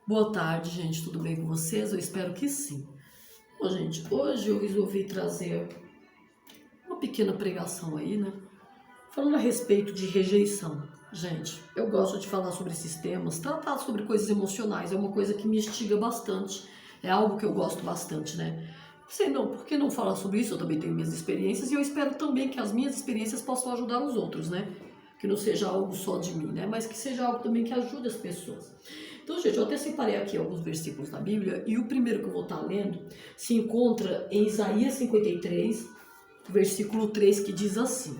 Boa tarde, gente. Tudo bem com vocês? Eu espero que sim. Bom, gente, hoje eu resolvi trazer uma pequena pregação aí, né? Falando a respeito de rejeição. Gente, eu gosto de falar sobre esses temas, tratar sobre coisas emocionais, é uma coisa que me instiga bastante, é algo que eu gosto bastante, né? Sei não, por que não falar sobre isso? Eu também tenho minhas experiências e eu espero também que as minhas experiências possam ajudar os outros, né? Que não seja algo só de mim, né? Mas que seja algo também que ajude as pessoas. Então, gente, eu até separei aqui alguns versículos da Bíblia e o primeiro que eu vou estar lendo se encontra em Isaías 53, versículo 3, que diz assim.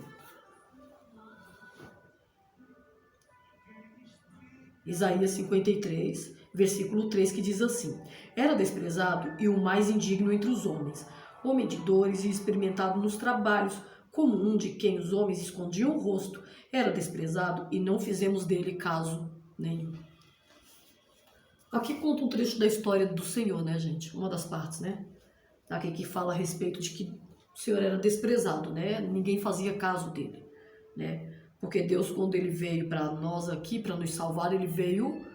Isaías 53, versículo 3, que diz assim: Era desprezado e o mais indigno entre os homens, homem de dores e experimentado nos trabalhos, como um de quem os homens escondiam o rosto. Era desprezado e não fizemos dele caso nenhum. Aqui conta um trecho da história do Senhor, né, gente? Uma das partes, né? Aqui que fala a respeito de que o Senhor era desprezado, né? Ninguém fazia caso dele, né? Porque Deus, quando ele veio para nós aqui, para nos salvar, ele veio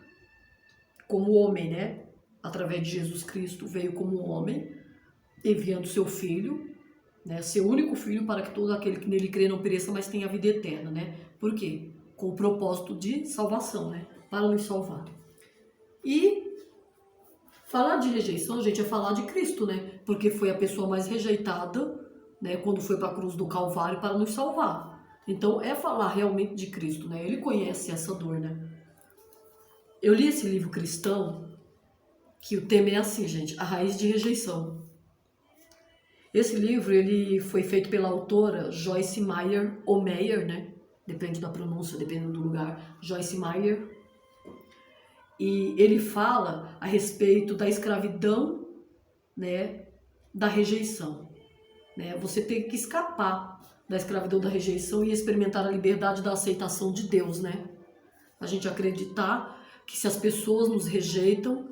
como homem, né? Através de Jesus Cristo, veio como homem, enviando seu filho, né? Seu único filho, para que todo aquele que nele crê não pereça, mas tenha a vida eterna, né? Por quê? Com o propósito de salvação, né? Para nos salvar. E falar de rejeição, gente, é falar de Cristo, né? Porque foi a pessoa mais rejeitada, né? Quando foi para a cruz do Calvário para nos salvar. Então, é falar realmente de Cristo, né? Ele conhece essa dor, né? Eu li esse livro cristão, que o tema é assim, gente, A Raiz de Rejeição. Esse livro, ele foi feito pela autora Joyce Meyer, ou Meyer, né? Depende da pronúncia, dependendo do lugar. Joyce Meyer. E ele fala a respeito da escravidão, né, da rejeição. Né? Você tem que escapar da escravidão da rejeição e experimentar a liberdade da aceitação de Deus, né? A gente acreditar que se as pessoas nos rejeitam,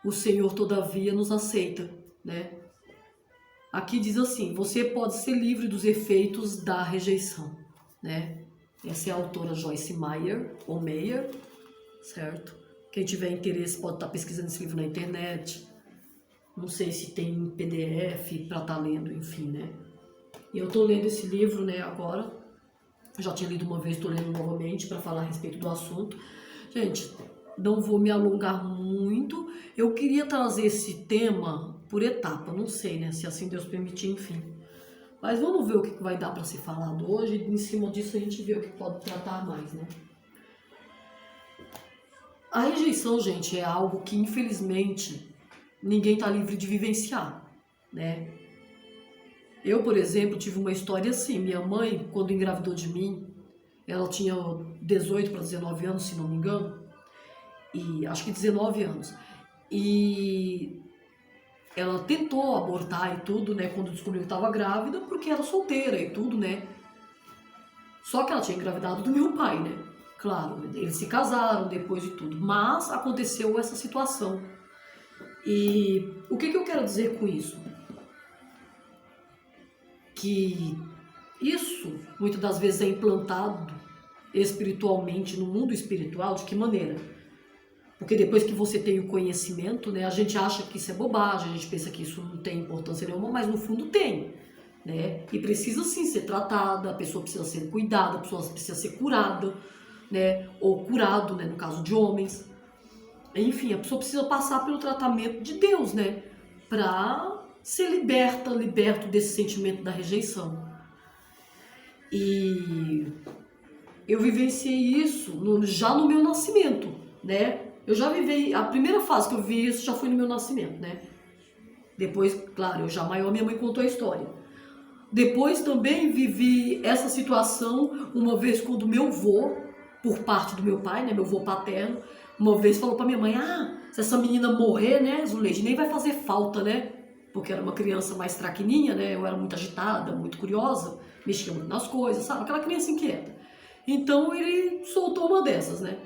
o Senhor todavia nos aceita, né? Aqui diz assim: você pode ser livre dos efeitos da rejeição, né? Essa é a autora Joyce Meyer, ou Meyer, certo? Quem tiver interesse pode estar pesquisando esse livro na internet. Não sei se tem PDF para estar lendo, enfim, né? E eu estou lendo esse livro, né, agora. Eu já tinha lido uma vez, estou lendo novamente para falar a respeito do assunto. Gente, não vou me alongar muito. Eu queria trazer esse tema por etapa, não sei, né, se assim Deus permitir, enfim. Mas vamos ver o que vai dar para ser falado hoje e em cima disso a gente vê o que pode tratar mais, né? A rejeição, gente, é algo que infelizmente ninguém está livre de vivenciar, né? Eu, por exemplo, tive uma história assim. Minha mãe, quando engravidou de mim, ela tinha 18 para 19 anos, se não me engano, e acho que 19 anos. E ela tentou abortar e tudo, né, quando descobriu que estava grávida, porque era solteira e tudo, né? Só que ela tinha engravidado do meu pai, né? Claro, eles se casaram depois de tudo, mas aconteceu essa situação. E o que eu quero dizer com isso? Que isso, muitas das vezes, é implantado espiritualmente, no mundo espiritual. De que maneira? Porque depois que você tem o conhecimento, né, a gente acha que isso é bobagem, a gente pensa que isso não tem importância nenhuma, mas no fundo tem, né? E precisa sim ser tratada, a pessoa precisa ser cuidada, a pessoa precisa ser curada, né? Ou curado, né, no caso de homens. Enfim, a pessoa precisa passar pelo tratamento de Deus, né? Para ser liberto desse sentimento da rejeição. E eu vivenciei isso já no meu nascimento, né? Eu já vivi, a primeira fase que eu vi isso já foi no meu nascimento, né? Depois, claro, eu já maior, minha mãe contou a história. Depois também vivi essa situação uma vez quando meu avô, por parte do meu pai, né, meu avô paterno, uma vez falou pra minha mãe: se essa menina morrer, né, Zuleide, nem vai fazer falta, né? Porque era uma criança mais traquininha, né? Eu era muito agitada, muito curiosa, mexia muito nas coisas, sabe? Aquela criança inquieta. Então ele soltou uma dessas, né?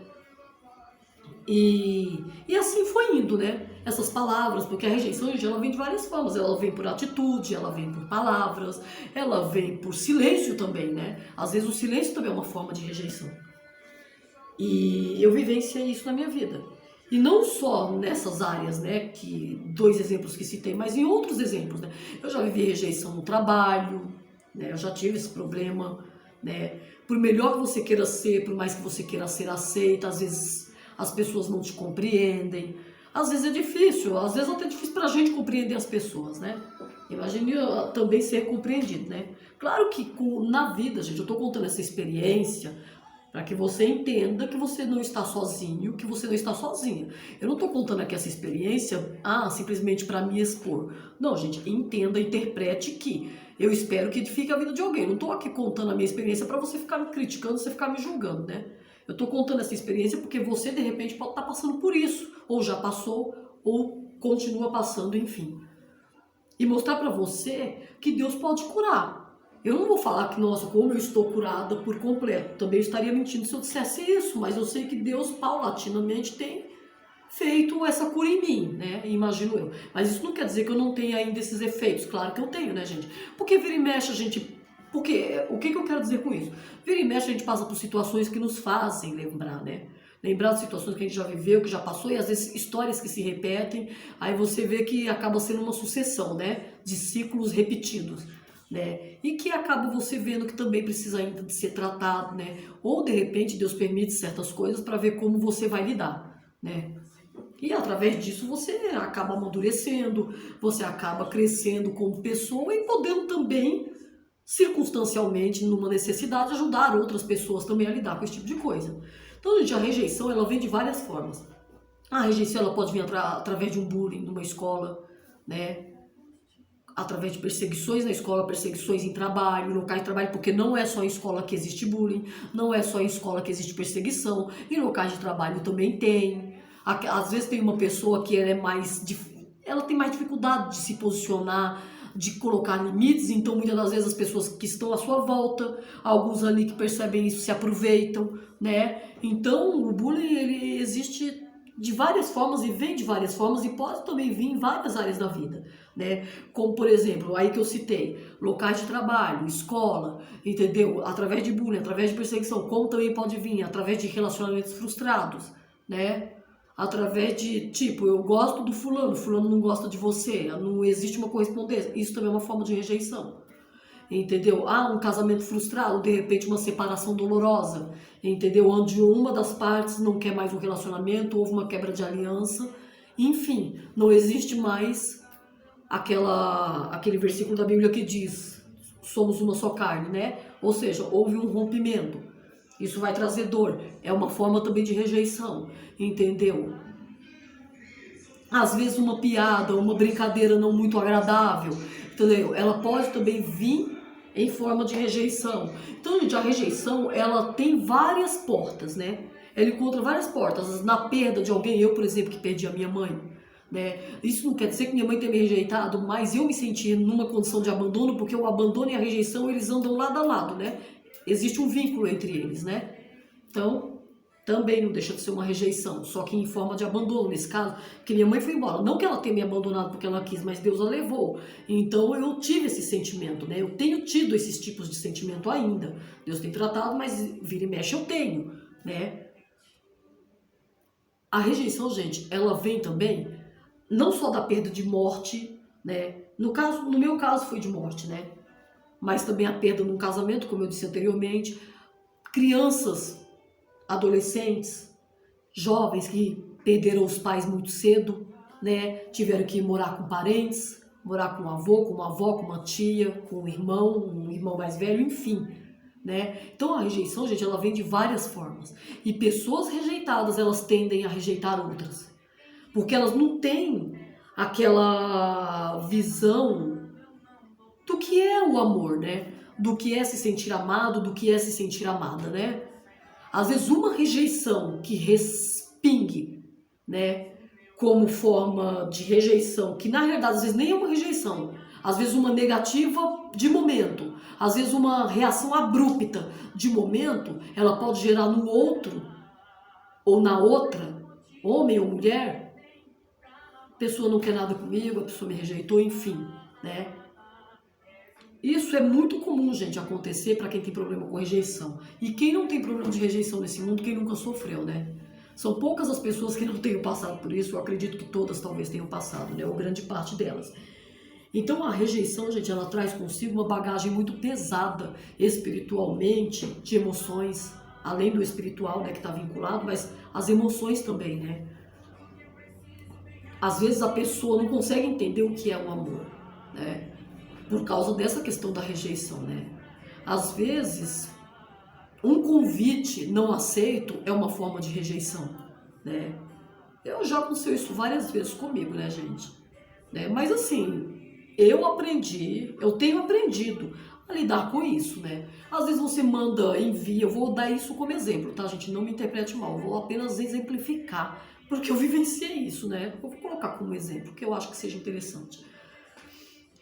E assim foi indo, né? Essas palavras, porque a rejeição ela vem de várias formas. Ela vem por atitude, ela vem por palavras, ela vem por silêncio também, né? Às vezes o silêncio também é uma forma de rejeição. E eu vivenciei isso na minha vida. E não só nessas áreas, né, que 2 exemplos que citei, mas em outros exemplos, né? Eu já vivi rejeição no trabalho, né? Eu já tive esse problema, né? Por melhor que você queira ser, por mais que você queira ser aceita, às vezes as pessoas não te compreendem. Às vezes é difícil, às vezes até é difícil pra gente compreender as pessoas, né? Imagine também ser compreendido, né? Claro que na vida, gente, eu tô contando essa experiência para que você entenda que você não está sozinho, que você não está sozinha. Eu não estou contando aqui essa experiência, simplesmente para me expor. Não, gente, entenda, interprete que eu espero que edifique a vida de alguém. Eu não estou aqui contando a minha experiência para você ficar me criticando, você ficar me julgando, né? Eu estou contando essa experiência porque você, de repente, pode estar passando por isso, ou já passou, ou continua passando, enfim. E mostrar para você que Deus pode curar. Eu não vou falar que, nossa, como eu estou curada por completo. Também eu estaria mentindo se eu dissesse isso, mas eu sei que Deus paulatinamente tem feito essa cura em mim, né? Imagino eu. Mas isso não quer dizer que eu não tenha ainda esses efeitos. Claro que eu tenho, né, gente? Porque vira e mexe a gente... Porque, o que eu quero dizer com isso? Vira e mexe a gente passa por situações que nos fazem lembrar, né? Lembrar de situações que a gente já viveu, que já passou, e às vezes histórias que se repetem, aí você vê que acaba sendo uma sucessão, né? De ciclos repetidos. Né? E que acaba você vendo que também precisa ainda de ser tratado, né? Ou de repente Deus permite certas coisas para ver como você vai lidar, né? E através disso você acaba amadurecendo, você acaba crescendo como pessoa e podendo também, circunstancialmente, numa necessidade, ajudar outras pessoas também a lidar com esse tipo de coisa. Então, gente, a rejeição ela vem de várias formas. A rejeição ela pode vir através de um bullying numa escola, né? Através de perseguições na escola, perseguições em trabalho, locais de trabalho, porque não é só em escola que existe bullying, não é só em escola que existe perseguição, em locais de trabalho também tem. Às vezes tem uma pessoa que ela tem mais dificuldade de se posicionar, de colocar limites, então muitas das vezes as pessoas que estão à sua volta, alguns ali que percebem isso se aproveitam, né? Então o bullying ele existe de várias formas e vem de várias formas e pode também vir em várias áreas da vida, né? Como, por exemplo, aí que eu citei, locais de trabalho, escola, entendeu? Através de bullying, através de perseguição, como também pode vir através de relacionamentos frustrados, né? Através de, tipo, eu gosto do fulano, fulano não gosta de você, não existe uma correspondência, isso também é uma forma de rejeição. Entendeu? Um casamento frustrado, de repente uma separação dolorosa, entendeu? Onde uma das partes não quer mais um relacionamento, houve uma quebra de aliança, enfim, não existe mais aquele versículo da Bíblia que diz, somos uma só carne, né? Ou seja, houve um rompimento, isso vai trazer dor, é uma forma também de rejeição, entendeu? Às vezes uma piada, uma brincadeira não muito agradável, entendeu? Ela pode também vir em forma de rejeição. Então, gente, a rejeição, ela tem várias portas, né? Ela encontra várias portas. Na perda de alguém, eu, por exemplo, que perdi a minha mãe, né? Isso não quer dizer que minha mãe tenha me rejeitado, mas eu me senti numa condição de abandono, porque o abandono e a rejeição, eles andam lado a lado, né? Existe um vínculo entre eles, né? Então, também não deixa de ser uma rejeição, só que em forma de abandono, nesse caso, que minha mãe foi embora. Não que ela tenha me abandonado porque ela quis, mas Deus a levou. Então eu tive esse sentimento, né? Eu tenho tido esses tipos de sentimento ainda. Deus tem tratado, mas vira e mexe eu tenho, né? A rejeição, gente, ela vem também, não só da perda de morte, né? No meu caso foi de morte, né? Mas também a perda num casamento, como eu disse anteriormente, crianças, adolescentes, jovens que perderam os pais muito cedo, né? Tiveram que morar com parentes, morar com um avô, com uma avó, com uma tia, com um irmão mais velho, enfim, né? Então a rejeição, gente, ela vem de várias formas. E pessoas rejeitadas, elas tendem a rejeitar outras. Porque elas não têm aquela visão do que é o amor, né? Do que é se sentir amado, do que é se sentir amada, né? Às vezes uma rejeição que respingue, né, como forma de rejeição, que na realidade às vezes nem é uma rejeição, às vezes uma negativa de momento, às vezes uma reação abrupta de momento, ela pode gerar no outro ou na outra, homem ou mulher, a pessoa não quer nada comigo, a pessoa me rejeitou, enfim, né? Isso é muito comum, gente, acontecer para quem tem problema com rejeição. E quem não tem problema de rejeição nesse mundo, quem nunca sofreu, né? São poucas as pessoas que não tenham passado por isso, eu acredito que todas talvez tenham passado, né? Ou grande parte delas. Então a rejeição, gente, ela traz consigo uma bagagem muito pesada espiritualmente, de emoções, além do espiritual, né, que está vinculado, mas as emoções também, né? Às vezes a pessoa não consegue entender o que é o amor, né? Por causa dessa questão da rejeição, né? Às vezes, um convite não aceito é uma forma de rejeição, né? Eu já aconteceu isso várias vezes comigo, né, gente? Né? Mas assim, eu tenho aprendido a lidar com isso, né? Às vezes você manda, envia, eu vou dar isso como exemplo, tá, gente? Não me interprete mal, eu vou apenas exemplificar, porque eu vivenciei isso, né? Eu vou colocar como exemplo, que eu acho que seja interessante.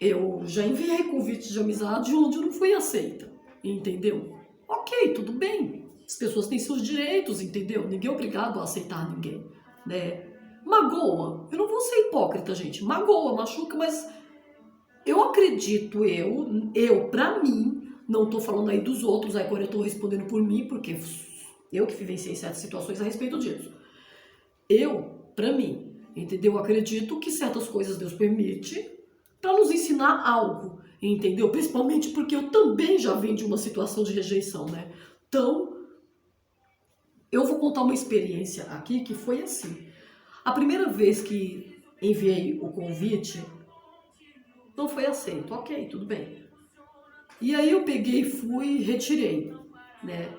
Eu já enviei convites de amizade onde eu não fui aceita, entendeu? Ok, tudo bem. As pessoas têm seus direitos, entendeu? Ninguém é obrigado a aceitar ninguém, né? Magoa. Eu não vou ser hipócrita, gente. Magoa, machuca, mas eu acredito, pra mim, não tô falando aí dos outros, aí agora eu tô respondendo por mim, porque eu que vivenciei certas situações a respeito disso. Pra mim, entendeu? Eu acredito que certas coisas Deus permite para nos ensinar algo, entendeu? Principalmente porque eu também já vim de uma situação de rejeição, né? Então, eu vou contar uma experiência aqui que foi assim. A primeira vez que enviei o convite, não foi aceito. Ok, tudo bem. E aí eu peguei, fui e retirei, né?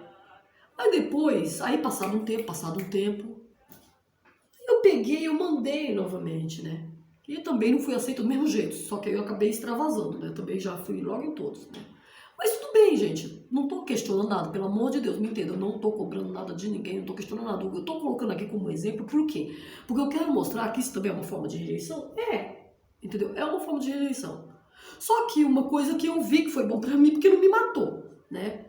Aí depois, passado um tempo, eu peguei e eu mandei novamente, né? E também não fui aceito do mesmo jeito, só que aí eu acabei extravasando, né? Também já fui logo em todos, né? Mas tudo bem, gente. Não tô questionando nada, pelo amor de Deus, me entenda. Eu não tô cobrando nada de ninguém, não tô questionando nada. Eu tô colocando aqui como exemplo, por quê? Porque eu quero mostrar que isso também é uma forma de rejeição. Entendeu? É uma forma de rejeição. Só que uma coisa que eu vi que foi bom pra mim, porque não me matou, né?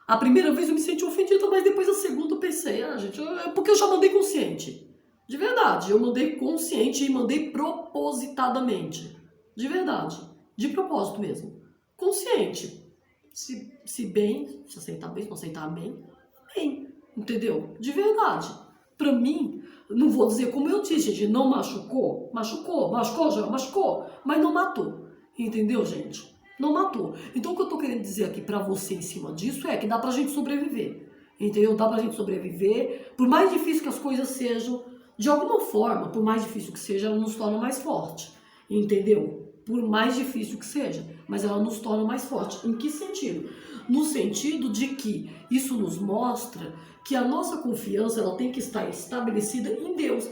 A primeira vez eu me senti ofendida, mas depois a segunda eu pensei, gente, porque eu já mandei consciente. De verdade, eu mandei consciente e mandei propositadamente. De verdade. De propósito mesmo. Consciente. Se aceitar bem, se não aceitar bem, bem. Entendeu? De verdade. Pra mim, não vou dizer como eu disse, gente, não machucou. Machucou, já machucou. Mas não matou. Entendeu, gente? Não matou. Então o que eu tô querendo dizer aqui pra você em cima disso é que dá pra gente sobreviver. Entendeu? Dá pra gente sobreviver. Por mais difícil que as coisas sejam, de alguma forma, por mais difícil que seja, ela nos torna mais forte, entendeu? Por mais difícil que seja, mas ela nos torna mais forte. Em que sentido? No sentido de que isso nos mostra que a nossa confiança ela tem que estar estabelecida em Deus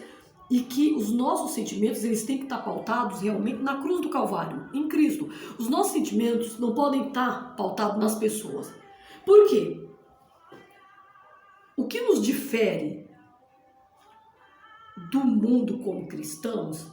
e que os nossos sentimentos eles têm que estar pautados realmente na cruz do Calvário, em Cristo. Os nossos sentimentos não podem estar pautados nas pessoas. Por quê? O que nos difere do mundo como cristãos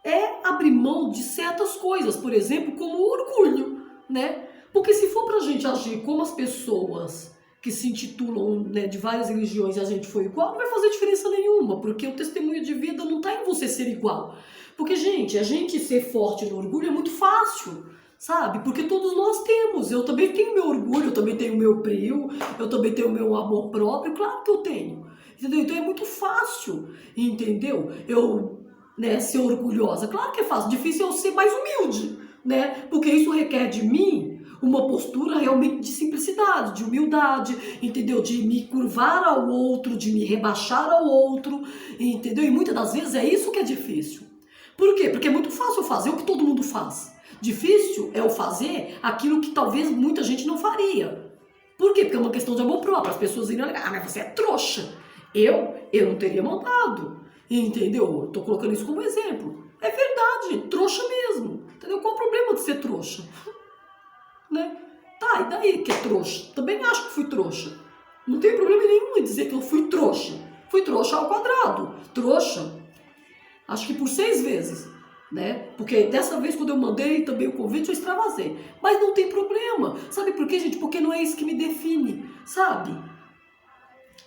é abrir mão de certas coisas, por exemplo, como o orgulho, né? Porque se for pra gente agir como as pessoas que se intitulam, né, de várias religiões e a gente for igual, não vai fazer diferença nenhuma, porque o testemunho de vida não tá em você ser igual. Porque, gente, a gente ser forte no orgulho é muito fácil, sabe? Porque todos nós temos. Eu também tenho meu orgulho, eu também tenho meu brio, eu também tenho meu amor próprio, claro que eu tenho. Entendeu? Então é muito fácil, entendeu? Eu, né, ser orgulhosa. Claro que é fácil, difícil é eu ser mais humilde, né? Porque isso requer de mim uma postura realmente de simplicidade, de humildade, entendeu? De me curvar ao outro, de me rebaixar ao outro, entendeu? E muitas das vezes é isso que é difícil. Por quê? Porque é muito fácil eu fazer o que todo mundo faz. Difícil é eu fazer aquilo que talvez muita gente não faria. Por quê? Porque é uma questão de amor próprio. As pessoas irão ligar, mas você é trouxa. Eu não teria mandado, entendeu? Eu tô colocando isso como exemplo. É verdade, trouxa mesmo, entendeu? Qual o problema de ser trouxa? Né? Tá, e daí que é trouxa? Também acho que fui trouxa. Não tem problema nenhum em dizer que eu fui trouxa. Fui trouxa ao quadrado. Trouxa, acho que por 6 vezes, né? Porque dessa vez quando eu mandei também o convite eu extravasei. Mas não tem problema. Sabe por quê, gente? Porque não é isso que me define, sabe?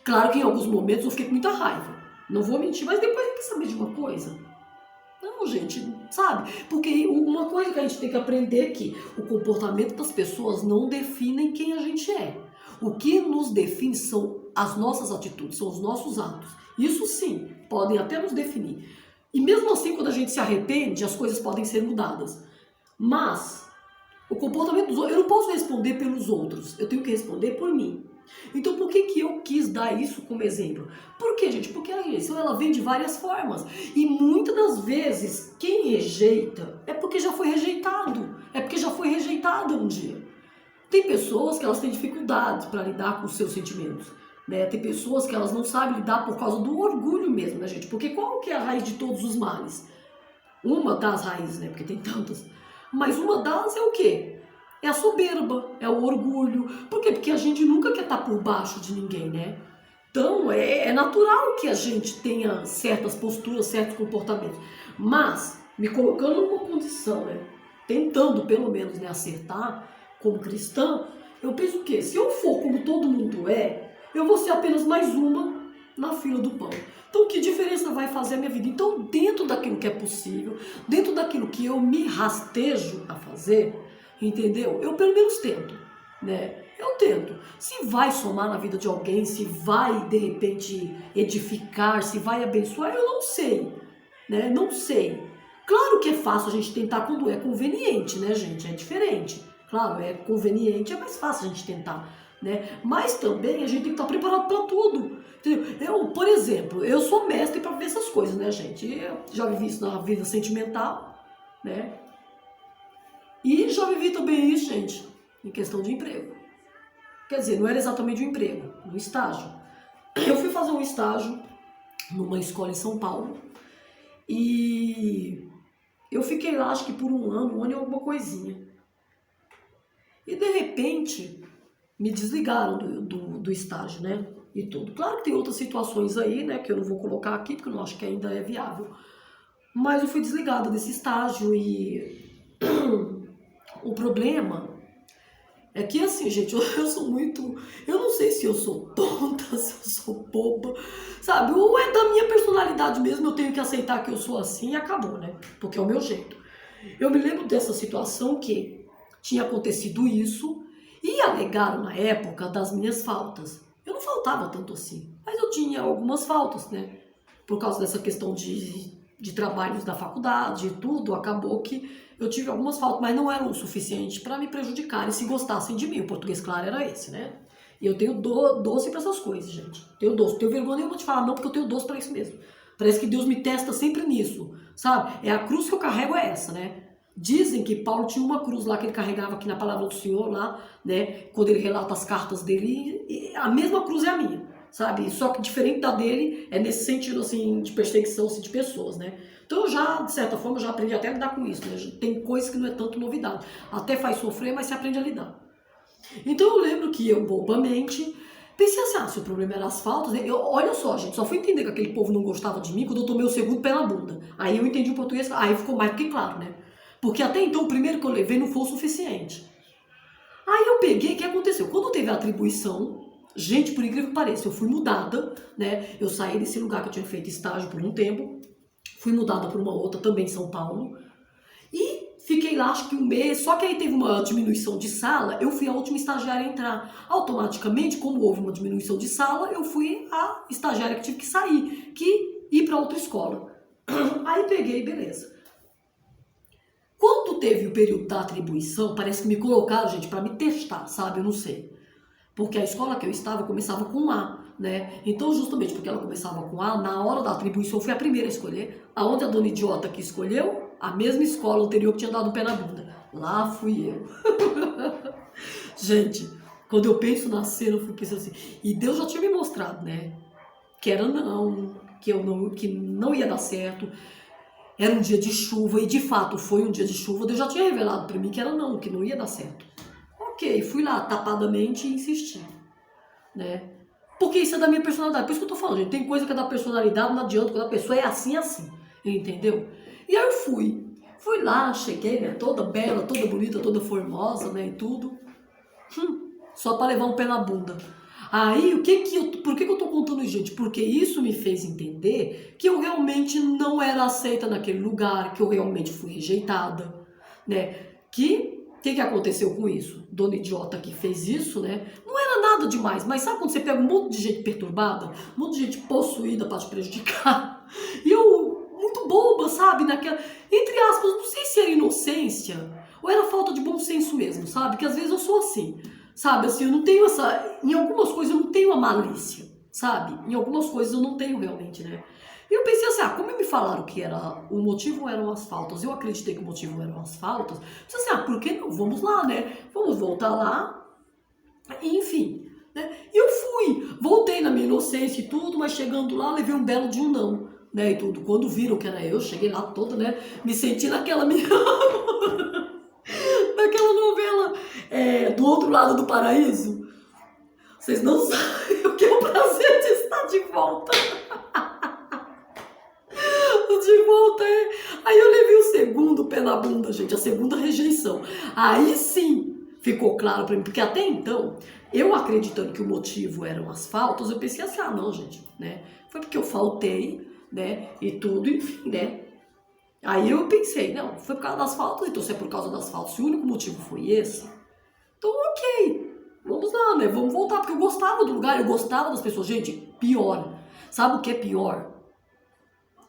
Claro que em alguns momentos eu fiquei com muita raiva. Não vou mentir, mas depois eu quis saber de uma coisa. Não, gente, sabe? Porque uma coisa que a gente tem que aprender é que o comportamento das pessoas não definem quem a gente é. O que nos define são as nossas atitudes, são os nossos atos. Isso sim, podem até nos definir. E mesmo assim, quando a gente se arrepende, as coisas podem ser mudadas. Mas o comportamento dos outros, eu não posso responder pelos outros, eu tenho que responder por mim. Então por que eu quis dar isso como exemplo? Por quê, gente? Porque a rejeição ela vem de várias formas. E muitas das vezes quem rejeita é porque já foi rejeitado. É porque já foi rejeitada um dia. Tem pessoas que elas têm dificuldades para lidar com os seus sentimentos. Né? Tem pessoas que elas não sabem lidar por causa do orgulho mesmo, né, gente? Porque qual que é a raiz de todos os males? Uma das raízes, né? Porque tem tantas. Mas uma das é o quê? É a soberba, é o orgulho. Por quê? Porque a gente nunca quer estar por baixo de ninguém, né? Então, é natural que a gente tenha certas posturas, certos comportamentos. Mas, me colocando numa condição, né? Tentando, pelo menos, né, acertar como cristã, eu penso o quê? Se eu for como todo mundo é, eu vou ser apenas mais uma na fila do pão. Então, que diferença vai fazer a minha vida? Então, dentro daquilo que é possível, dentro daquilo que eu me rastejo a fazer, entendeu? Eu pelo menos tento, né? Eu tento. Se vai somar na vida de alguém, se vai, de repente, edificar, se vai abençoar, eu não sei, né? Não sei. Claro que é fácil a gente tentar quando é conveniente, né, gente? É diferente. Claro, é conveniente, é mais fácil a gente tentar, né? Mas também a gente tem que estar preparado para tudo. Eu, por exemplo, eu sou mestre para ver essas coisas, né, gente? Eu já vivi isso na vida sentimental, né? E já vivi também isso, gente, em questão de emprego. Quer dizer, não era exatamente um emprego, um estágio. Eu fui fazer um estágio numa escola em São Paulo e eu fiquei lá, acho que por um ano e alguma coisinha. E de repente me desligaram do estágio, né? E tudo. Claro que tem outras situações aí, né? Que eu não vou colocar aqui, porque eu não acho que ainda é viável. Mas eu fui desligada desse estágio e o problema é que assim, gente, eu sou muito... Eu não sei se eu sou tonta, se eu sou boba, sabe? Ou é da minha personalidade mesmo, eu tenho que aceitar que eu sou assim e acabou, né? Porque é o meu jeito. Eu me lembro dessa situação que tinha acontecido isso e alegaram na época das minhas faltas. Eu não faltava tanto assim, mas eu tinha algumas faltas, né? Por causa dessa questão de trabalhos da faculdade e tudo, acabou que eu tive algumas faltas, mas não eram o suficiente para me prejudicar e se gostassem de mim. O português, claro, era esse, né? E eu tenho doce para essas coisas, gente. Tenho doce. Tenho vergonha nenhuma de falar não, porque eu tenho doce para isso mesmo. Parece que Deus me testa sempre nisso, sabe? É a cruz que eu carrego é essa, né? Dizem que Paulo tinha uma cruz lá que ele carregava aqui na palavra do Senhor lá, né? Quando ele relata as cartas dele, e a mesma cruz é a minha, sabe? Só que diferente da dele é nesse sentido assim de perseguição assim, de pessoas, né? Então eu já, de certa forma, já aprendi até a lidar com isso, né? Tem coisas que não é tanto novidade. Até faz sofrer, mas se aprende a lidar. Então eu lembro que eu, bobamente, pensei assim, se o problema era as faltas, né? Olha só, gente, só fui entender que aquele povo não gostava de mim quando eu tomei o segundo pé na bunda. Aí eu entendi o português, aí ficou mais do que claro, né? Porque até então o primeiro que eu levei não foi o suficiente. Aí eu peguei, o que aconteceu? Quando teve a atribuição, gente, por incrível que pareça, eu fui mudada, né? Eu saí desse lugar que eu tinha feito estágio por um tempo, fui mudada para uma outra, também em São Paulo, e fiquei lá acho que um mês, só que aí teve uma diminuição de sala, eu fui a última estagiária a entrar. Automaticamente, como houve uma diminuição de sala, eu fui a estagiária que tive que sair, que ir para outra escola. Aí peguei, beleza. Quando teve o período da atribuição, parece que me colocaram, gente, para me testar, sabe? Eu não sei. Porque a escola que eu estava começava com A, né? Então, justamente porque ela começava com A, na hora da atribuição eu fui a primeira a escolher. Aonde a dona idiota que escolheu, a mesma escola anterior que tinha dado o pé na bunda. Lá fui eu. Gente, quando eu penso na cena, eu fico assim. E Deus já tinha me mostrado, né? Que era não, que não ia dar certo. Era um dia de chuva, e de fato foi um dia de chuva. Deus já tinha revelado para mim que era não, que não ia dar certo. Ok, fui lá tapadamente e insisti, né? Porque isso é da minha personalidade. Por isso que eu tô falando, gente. Tem coisa que é da personalidade, não adianta, quando a pessoa é assim, entendeu? E aí eu fui. Fui lá, cheguei, né? Toda bela, toda bonita, toda formosa, né? E tudo. Só para levar um pé na bunda. Aí, por que eu tô contando isso, gente? Porque isso me fez entender que eu realmente não era aceita naquele lugar, que eu realmente fui rejeitada, né? O que aconteceu com isso? Dona idiota que fez isso, né? Não era nada demais, mas sabe quando você pega um monte de gente perturbada, um monte de gente possuída para te prejudicar? E eu, muito boba, sabe? Naquela, entre aspas, não sei se era inocência ou era falta de bom senso mesmo, sabe? Que às vezes eu sou assim, sabe? Assim, eu não tenho essa. Em algumas coisas eu não tenho a malícia, sabe? Em algumas coisas eu não tenho realmente, né? E eu pensei assim, como me falaram que era, o motivo eram as faltas, eu acreditei que o motivo eram as faltas, pensei assim, por que não? Vamos lá, né? Vamos voltar lá, e, enfim, né? E eu fui, voltei na minha inocência e tudo, mas chegando lá, levei um belo de um não, né? E tudo, quando viram que era eu, cheguei lá toda, né? Me senti naquela minha... naquela novela do Outro Lado do Paraíso. Vocês não sabem o que é o prazer de estar de volta. De volta é. Aí eu levei o segundo pé na bunda, gente, a segunda rejeição. Aí sim ficou claro pra mim, porque até então, eu acreditando que o motivo eram as faltas, eu pensei assim, não, gente, né? Foi porque eu faltei, né? E tudo, enfim, né? Aí eu pensei, não, foi por causa das faltas, então se é por causa das faltas, se o único motivo foi esse, então ok, vamos lá, né? Vamos voltar, porque eu gostava do lugar, eu gostava das pessoas. Gente, pior. Sabe o que é pior?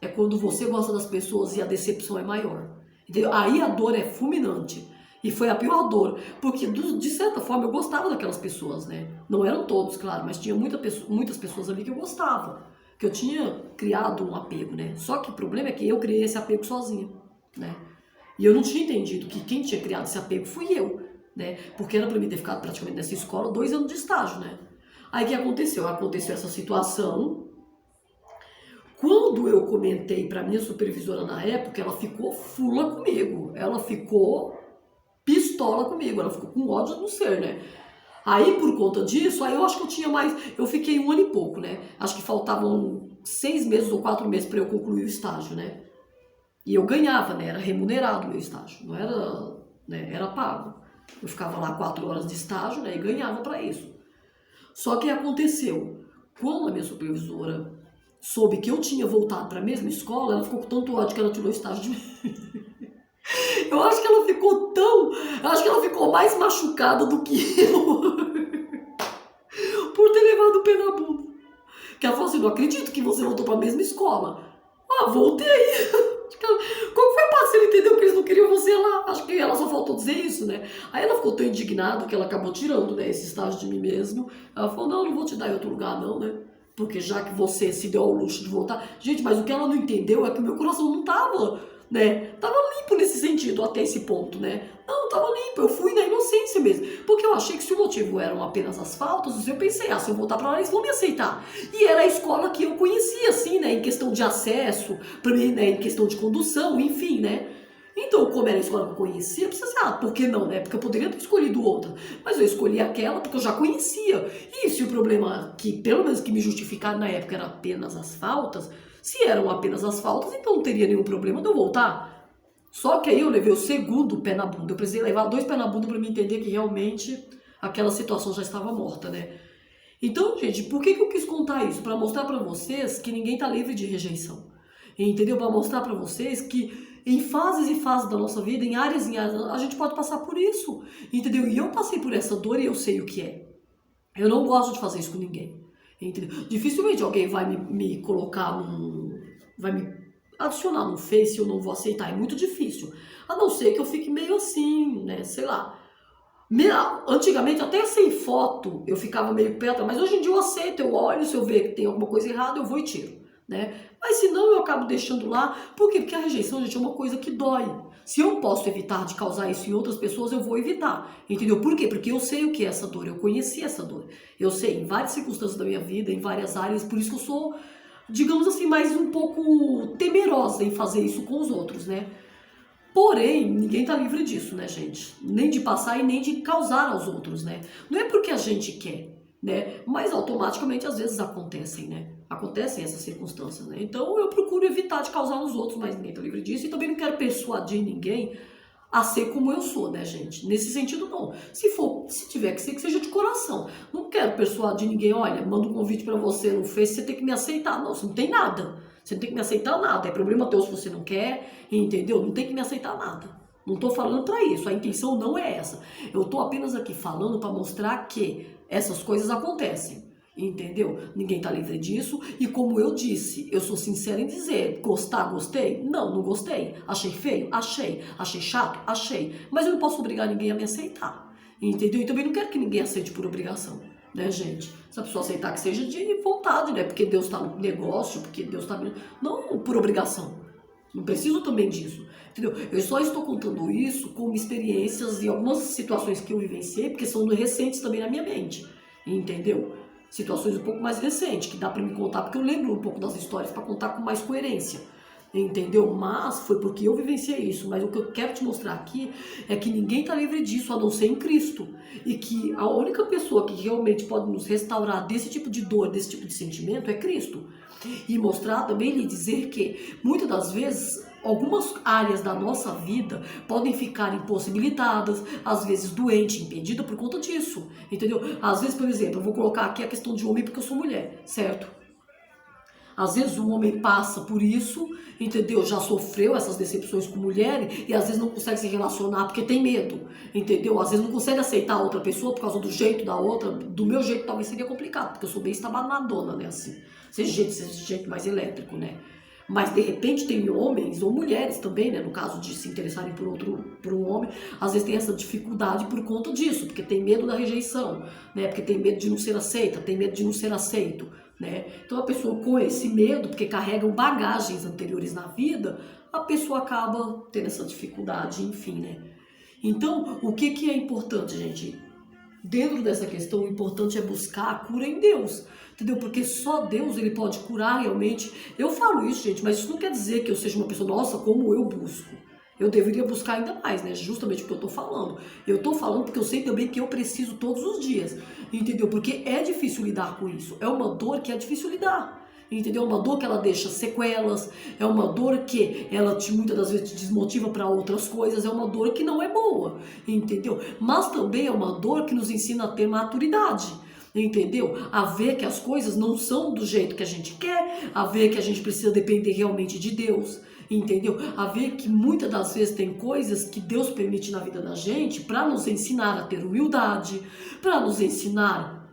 É quando você gosta das pessoas e a decepção é maior. Entendeu? Aí a dor é fulminante. E foi a pior dor. Porque, de certa forma, eu gostava daquelas pessoas, né? Não eram todos, claro, mas tinha muitas pessoas ali que eu gostava. Que eu tinha criado um apego, né? Só que o problema é que eu criei esse apego sozinha, né? E eu não tinha entendido que quem tinha criado esse apego fui eu, né? Porque era pra mim ter ficado praticamente nessa escola 2 anos de estágio, né? Aí o que aconteceu? Aconteceu essa situação. Quando eu comentei para minha supervisora na época, ela ficou fula comigo. Ela ficou pistola comigo. Ela ficou com ódio no ser, né? Aí, por conta disso, aí eu acho que eu tinha mais... Eu fiquei 1 ano e pouco, né? Acho que faltavam 6 meses ou 4 meses para eu concluir o estágio, né? E eu ganhava, né? Era remunerado o meu estágio. Não era... né? Era pago. Eu ficava lá 4 horas de estágio, né? E ganhava para isso. Só que aconteceu. Quando a minha supervisora soube que eu tinha voltado para a mesma escola, ela ficou com tanto ódio que ela tirou o estágio de mim. Eu acho que ela ficou tão... Eu acho que ela ficou mais machucada do que eu por ter levado o pé na bunda. Que ela falou assim, não acredito que você voltou para a mesma escola. Voltei. Como foi parceiro, entendeu? Que eles não queriam você lá. Acho que ela só faltou dizer isso, né? Aí ela ficou tão indignada que ela acabou tirando, né, esse estágio de mim mesmo. Ela falou, não vou te dar em outro lugar não, né? Porque já que você se deu ao luxo de voltar... Gente, mas o que ela não entendeu é que o meu coração não tava, né? Tava limpo nesse sentido, até esse ponto, né? Não, tava limpo, eu fui na inocência mesmo. Porque eu achei que se o motivo eram apenas as faltas, eu pensei, se eu voltar pra lá, eles vão me aceitar. E era a escola que eu conhecia, assim, né? Em questão de acesso, pra mim, né? Em questão de condução, enfim, né? Então, como era a escola que eu conhecia, eu pensei assim, por que não, né? Porque eu poderia ter escolhido outra. Mas eu escolhi aquela porque eu já conhecia. E se o problema, que pelo menos que me justificaram na época, era apenas as faltas, se eram apenas as faltas, então não teria nenhum problema de eu voltar. Só que aí eu levei o segundo pé na bunda. Eu precisei levar 2 pés na bunda para me entender que realmente aquela situação já estava morta, né? Então, gente, por que eu quis contar isso? Para mostrar para vocês que ninguém tá livre de rejeição. Entendeu? Para mostrar para vocês que em fases e fases da nossa vida, em áreas, a gente pode passar por isso, entendeu? E eu passei por essa dor e eu sei o que é. Eu não gosto de fazer isso com ninguém, entendeu? Dificilmente alguém vai me colocar vai me adicionar no Face e eu não vou aceitar, é muito difícil. A não ser que eu fique meio assim, né, sei lá. Antigamente, até sem foto, eu ficava meio perto, mas hoje em dia eu aceito, eu olho, se eu ver que tem alguma coisa errada, eu vou e tiro, né? Mas se não, eu acabo deixando lá. Por quê? Porque a rejeição, gente, é uma coisa que dói. Se eu posso evitar de causar isso em outras pessoas, eu vou evitar. Entendeu? Por quê? Porque eu sei o que é essa dor, eu conheci essa dor. Eu sei, em várias circunstâncias da minha vida, em várias áreas, por isso que eu sou, digamos assim, mais um pouco temerosa em fazer isso com os outros, né? Porém, ninguém tá livre disso, né, gente? Nem de passar e nem de causar aos outros, né? Não é porque a gente quer, né? Mas automaticamente às vezes acontecem, né? Acontecem essas circunstâncias, né? Então eu procuro evitar de causar nos outros, mas ninguém tá livre disso. E também não quero persuadir ninguém a ser como eu sou, né, gente? Nesse sentido, não. Se tiver que ser, que seja de coração. Não quero persuadir ninguém, olha, mando um convite pra você no Face, você tem que me aceitar. Não, você não tem nada. Você não tem que me aceitar nada. É problema teu se você não quer, entendeu? Não tem que me aceitar nada. Não estou falando para isso, a intenção não é essa. Eu estou apenas aqui falando para mostrar que essas coisas acontecem, entendeu? Ninguém está livre disso e como eu disse, eu sou sincera em dizer, gostar, gostei? Não, não gostei. Achei feio? Achei. Achei chato? Achei. Mas eu não posso obrigar ninguém a me aceitar, entendeu? E também não quero que ninguém aceite por obrigação, né, gente? Se a pessoa aceitar que seja de vontade, né? Porque Deus está no negócio, porque Deus está... Não por obrigação. Não preciso também disso, entendeu? Eu só estou contando isso como experiências e algumas situações que eu vivenciei, porque são recentes também na minha mente, entendeu? Situações um pouco mais recentes, que dá para me contar, porque eu lembro um pouco das histórias para contar com mais coerência, entendeu? Mas foi porque eu vivenciei isso. Mas o que eu quero te mostrar aqui é que ninguém está livre disso a não ser em Cristo. E que a única pessoa que realmente pode nos restaurar desse tipo de dor, desse tipo de sentimento é Cristo. E mostrar também, lhe dizer que muitas das vezes algumas áreas da nossa vida podem ficar impossibilitadas, às vezes doente, impedida por conta disso, entendeu? Às vezes, por exemplo, eu vou colocar aqui a questão de homem porque eu sou mulher, certo? Às vezes o homem passa por isso, entendeu? Já sofreu essas decepções com mulher e às vezes não consegue se relacionar porque tem medo, entendeu? Às vezes não consegue aceitar a outra pessoa por causa do jeito da outra. Do meu jeito talvez seria complicado, porque eu sou bem estabanadona, né? Assim, seja esse jeito mais elétrico, né? Mas de repente tem homens ou mulheres também, né? No caso de se interessarem por um homem, às vezes tem essa dificuldade por conta disso, porque tem medo da rejeição, né? Porque tem medo de não ser aceita, tem medo de não ser aceito, né? Então a pessoa com esse medo, porque carregam bagagens anteriores na vida, a pessoa acaba tendo essa dificuldade, enfim, né? Então, o que é importante, gente? Dentro dessa questão, o importante é buscar a cura em Deus, entendeu? Porque só Deus ele pode curar realmente. Eu falo isso, gente, mas isso não quer dizer que eu seja uma pessoa, nossa, como eu busco. Eu deveria buscar ainda mais, né? Justamente o que eu tô falando. Eu tô falando porque eu sei também que eu preciso todos os dias, entendeu? Porque é difícil lidar com isso. É uma dor que é difícil lidar. Entendeu? É uma dor que ela deixa sequelas, é uma dor que ela muitas das vezes te desmotiva para outras coisas, é uma dor que não é boa, entendeu? Mas também é uma dor que nos ensina a ter maturidade, entendeu? A ver que as coisas não são do jeito que a gente quer, a ver que a gente precisa depender realmente de Deus, entendeu? A ver que muitas das vezes tem coisas que Deus permite na vida da gente para nos ensinar a ter humildade, para nos ensinar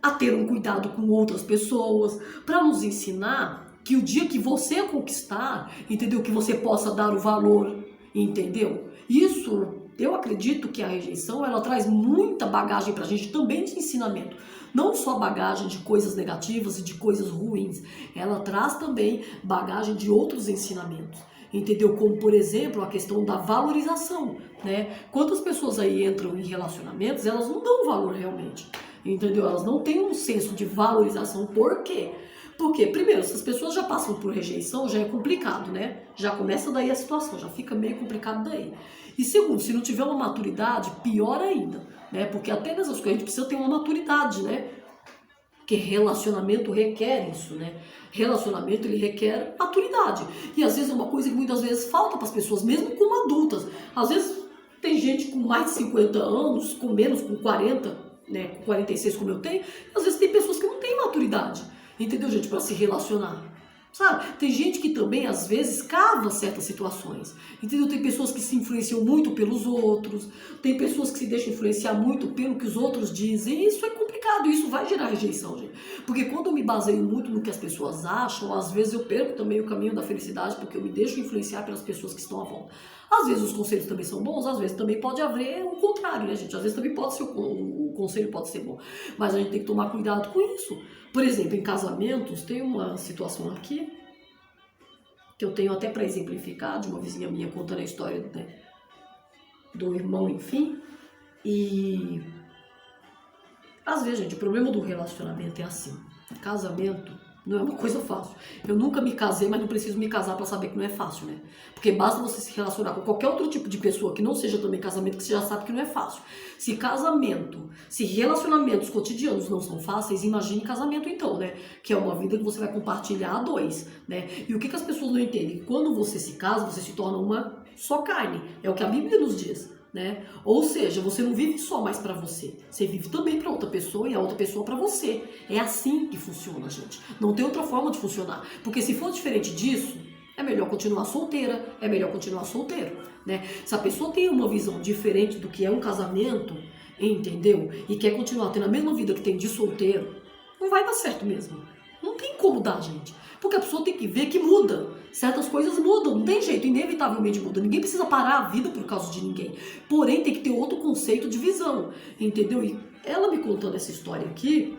a ter um cuidado com outras pessoas, para nos ensinar que o dia que você conquistar, entendeu? Que você possa dar o valor, entendeu? Isso, eu acredito que a rejeição, ela traz muita bagagem pra gente também de ensinamento. Não só bagagem de coisas negativas e de coisas ruins, ela traz também bagagem de outros ensinamentos. Entendeu? Como, por exemplo, a questão da valorização, né? Quantas pessoas aí entram em relacionamentos, elas não dão valor realmente, entendeu? Elas não têm um senso de valorização. Por quê? Porque, primeiro, se as pessoas já passam por rejeição, já é complicado, né? Já começa daí a situação, já fica meio complicado daí. E segundo, se não tiver uma maturidade, pior ainda, né? Porque até nessas coisas a gente precisa ter uma maturidade, né? Porque relacionamento requer isso, né? Relacionamento, ele requer maturidade. E às vezes é uma coisa que muitas vezes falta para as pessoas, mesmo como adultas. Às vezes tem gente com mais de 50 anos, com menos, com 40, né? Com 46 como eu tenho. Às vezes tem pessoas que não têm maturidade, entendeu, gente? Para se relacionar. Sabe? Tem gente que também, às vezes, cava certas situações, entendeu? Tem pessoas que se influenciam muito pelos outros, tem pessoas que se deixam influenciar muito pelo que os outros dizem, e isso é complicado, isso vai gerar rejeição, gente. Porque quando eu me baseio muito no que as pessoas acham, às vezes eu perco também o caminho da felicidade, porque eu me deixo influenciar pelas pessoas que estão à volta. Às vezes os conselhos também são bons, às vezes também pode haver o contrário, né, gente? Às vezes também pode ser o conselho pode ser bom, mas a gente tem que tomar cuidado com isso. Por exemplo, em casamentos, tem uma situação aqui, que eu tenho até para exemplificar, de uma vizinha minha contando a história, né, do irmão, enfim. E às vezes, gente, o problema do relacionamento é assim. Casamento não é uma coisa fácil. Eu nunca me casei, mas não preciso me casar para saber que não é fácil, né? Porque basta você se relacionar com qualquer outro tipo de pessoa que não seja também casamento, que você já sabe que não é fácil. Se casamento, se relacionamentos cotidianos não são fáceis, imagine casamento então, né? Que é uma vida que você vai compartilhar a dois, né? E o que as pessoas não entendem? Quando você se casa, você se torna uma só carne. É o que a Bíblia nos diz, né? Ou seja, você não vive só mais para você, você vive também para outra pessoa e a outra pessoa para você. É assim que funciona, gente. Não tem outra forma de funcionar, porque se for diferente disso, é melhor continuar solteira, é melhor continuar solteiro, né? Se a pessoa tem uma visão diferente do que é um casamento, entendeu? E quer continuar tendo a mesma vida que tem de solteiro, não vai dar certo mesmo. Não tem como dar, gente. Porque a pessoa tem que ver que muda. Certas coisas mudam, não tem jeito, inevitavelmente muda. Ninguém precisa parar a vida por causa de ninguém. Porém, tem que ter outro conceito de visão, entendeu? E ela me contando essa história aqui,